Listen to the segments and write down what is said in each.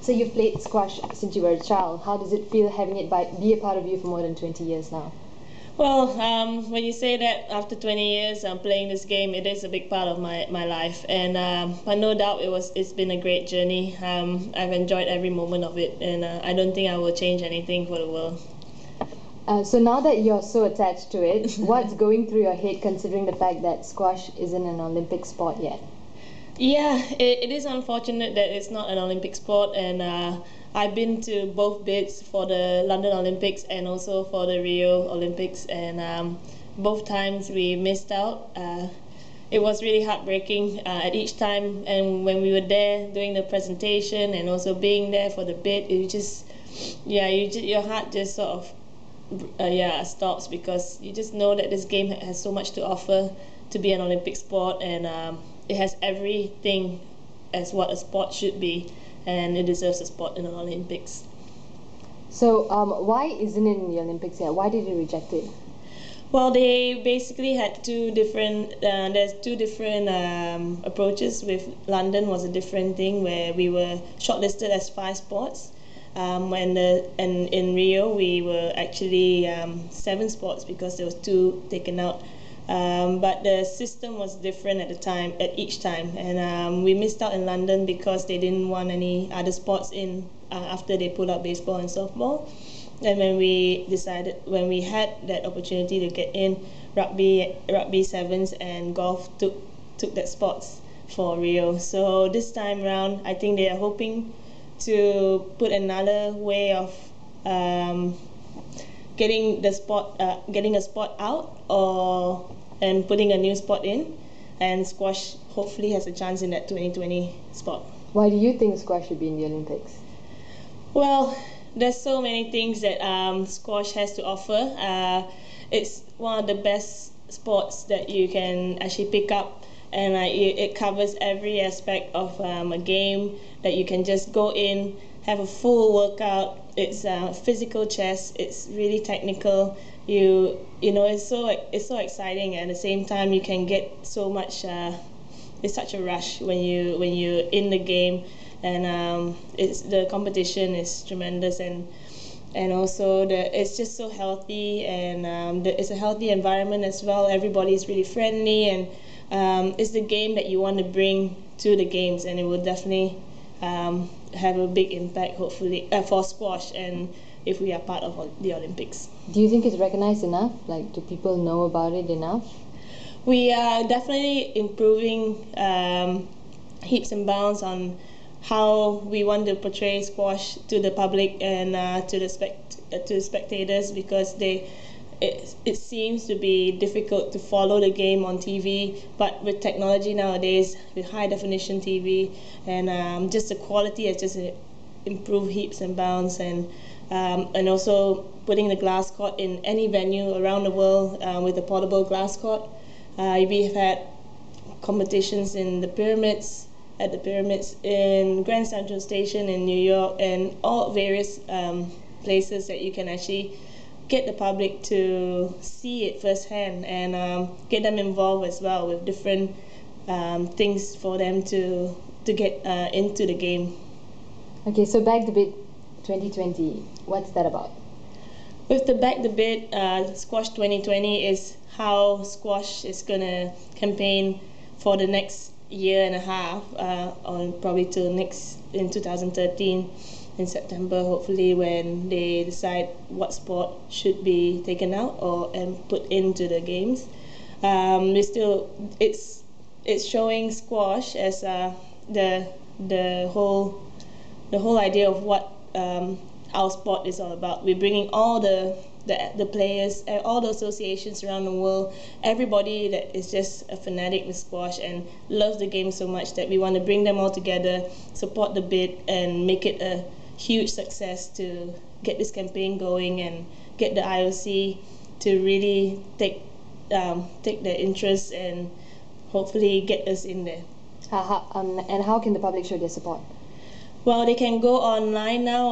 So you've played squash since you were a child. How does it feel having it be a part of you for more than 20 years now? Well, when you say that after 20 years I'm playing this game, it is a big part of my life, and but no doubt it's been a great journey. I've enjoyed every moment of it, and I don't think I will change anything for the world. So now that you're so attached to it, what's going through your head considering the fact that squash isn't an Olympic sport yet? Yeah, it is unfortunate that it's not an Olympic sport, and I've been to both bids for the London Olympics and also for the Rio Olympics, and both times we missed out. It was really heartbreaking at each time, and when we were there doing the presentation and also being there for the bid, it just, yeah, your heart just sort of stops, because you just know that this game has so much to offer to be an Olympic sport, and it has everything as what a sport should be, and it deserves a spot in the Olympics. So why isn't it in the Olympics yet? Why did you reject it? Well, they basically had there's two different approaches. With London was a different thing, where we were shortlisted as 5 sports. And in Rio we were actually 7 sports, because there was 2 taken out. But the system was different at each time, and we missed out in London because they didn't want any other sports in after they pulled out baseball and softball. And when we had that opportunity to get in, rugby sevens and golf took that spots for Rio. So this time round, I think they are hoping to put another way of getting a spot out, and putting a new spot in, and squash hopefully has a chance in that 2020 spot. Why do you think squash should be in the Olympics? Well, there's so many things that squash has to offer. It's one of the best sports that you can actually pick up, and it covers every aspect of a game, that you can just go in, have a full workout. It's physical chess. It's really technical. You know, it's so exciting, and at the same time you can get so much. It's such a rush when you're in the game, and the competition is tremendous, and also it's just so healthy, and it's a healthy environment as well. Everybody is really friendly, and it's the game that you want to bring to the games, and it will definitely have a big impact, hopefully, for squash, and if we are part of the Olympics. Do you think it's recognized enough? Like, do people know about it enough? We are definitely improving heaps and bounds on how we want to portray squash to the public and to the spectators, because it seems to be difficult to follow the game on TV, but with technology nowadays, with high definition TV, and just the quality has just improved heaps and bounds, and also putting the glass court in any venue around the world with a portable glass court. We have had competitions in the pyramids, in Grand Central Station in New York, and all various places that you can actually get the public to see it firsthand, and get them involved as well with different things for them to get into the game. Okay, so Back the Bid 2020, what's that about? With the Back the Bid, Squash 2020 is how squash is going to campaign for the next year and a half, or probably till in 2013 in September, hopefully, when they decide what sport should be taken out and put into the games. It's showing squash as the whole idea of what our sport is all about. We're bringing all the players, all the associations around the world, everybody that is just a fanatic with squash and loves the game so much that we want to bring them all together, support the bid, and make it a huge success to get this campaign going and get the IOC to really take their interest and hopefully get us in there. And how can the public show their support? Well, they can go online now.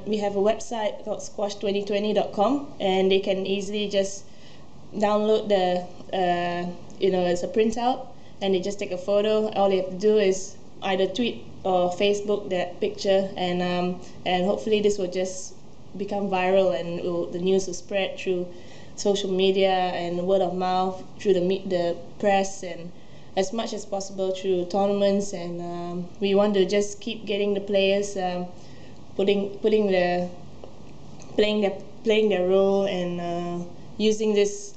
We have a website called squash2020.com, and they can easily just download it's a printout, and they just take a photo. All they have to do is either tweet or Facebook that picture, and hopefully this will just become viral, and the news will spread through social media and word of mouth through the press, and as much as possible through tournaments. And we want to just keep getting the players putting their playing their role, and using this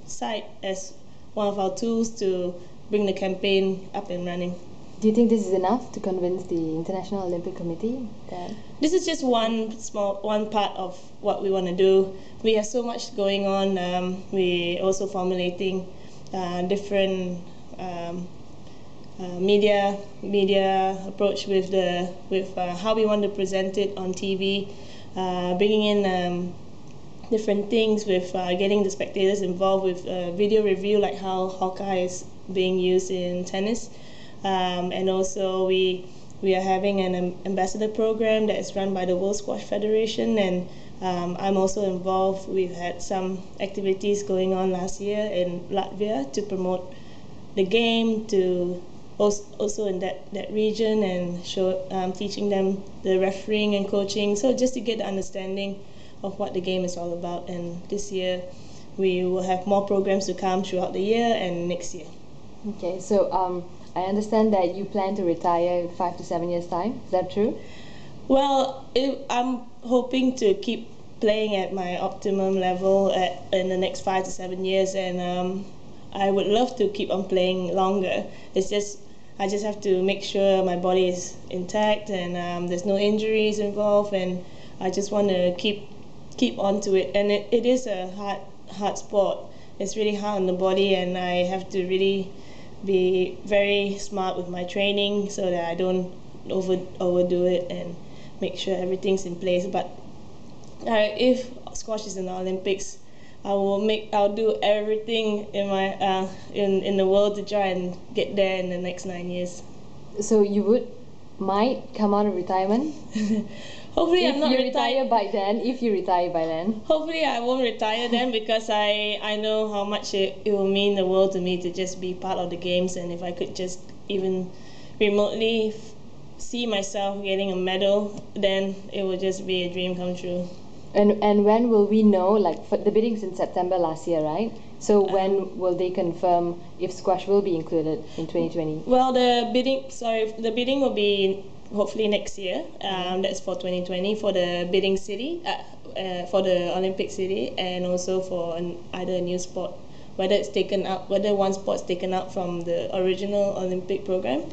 site as one of our tools to bring the campaign up and running. Do you think this is enough to convince the International Olympic Committee that this is just one part of what we want to do? We have so much going on. We also formulating different media approach with how we want to present it on TV, bringing in different things with getting the spectators involved with video review, like how Hawkeye is being used in tennis. And also we are having an ambassador program that is run by the World Squash Federation, and I'm also involved. We've had some activities going on last year in Latvia to promote the game to also in that region, and teaching them the refereeing and coaching, so just to get the understanding of what the game is all about. And this year we will have more programs to come throughout the year and next year. Okay, so I understand that you plan to retire in 5 to 7 years time. Is that true? Well, I'm hoping to keep playing at my optimum level in the next 5 to 7 years, and I would love to keep on playing longer. I just have to make sure my body is intact, and there's no injuries involved, and I just want to keep on to it. And it is a hard sport. It's really hard on the body, and I have to really be very smart with my training so that I don't overdo it, and make sure everything's in place. But if squash is in the Olympics, I'll do everything in my in the world to try and get there in the next 9 years. So you might come out of retirement? Hopefully I'm not If you retire by then. Hopefully I won't retire then, because I know how much it will mean the world to me to just be part of the games, and if I could just even remotely see myself getting a medal, then it will just be a dream come true. And when will we know? Like, for the bidding's in September last year, right? So when will they confirm if squash will be included in 2020? Well, the bidding will be hopefully next year. That's for 2020 for the bidding city, for the Olympic city, and also for either a new sport, whether one sport's taken out from the original Olympic program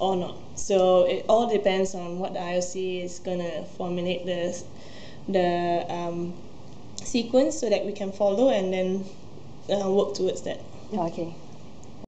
or not. So it all depends on what the IOC is gonna formulate the sequence so that we can follow, and then work towards that. Okay.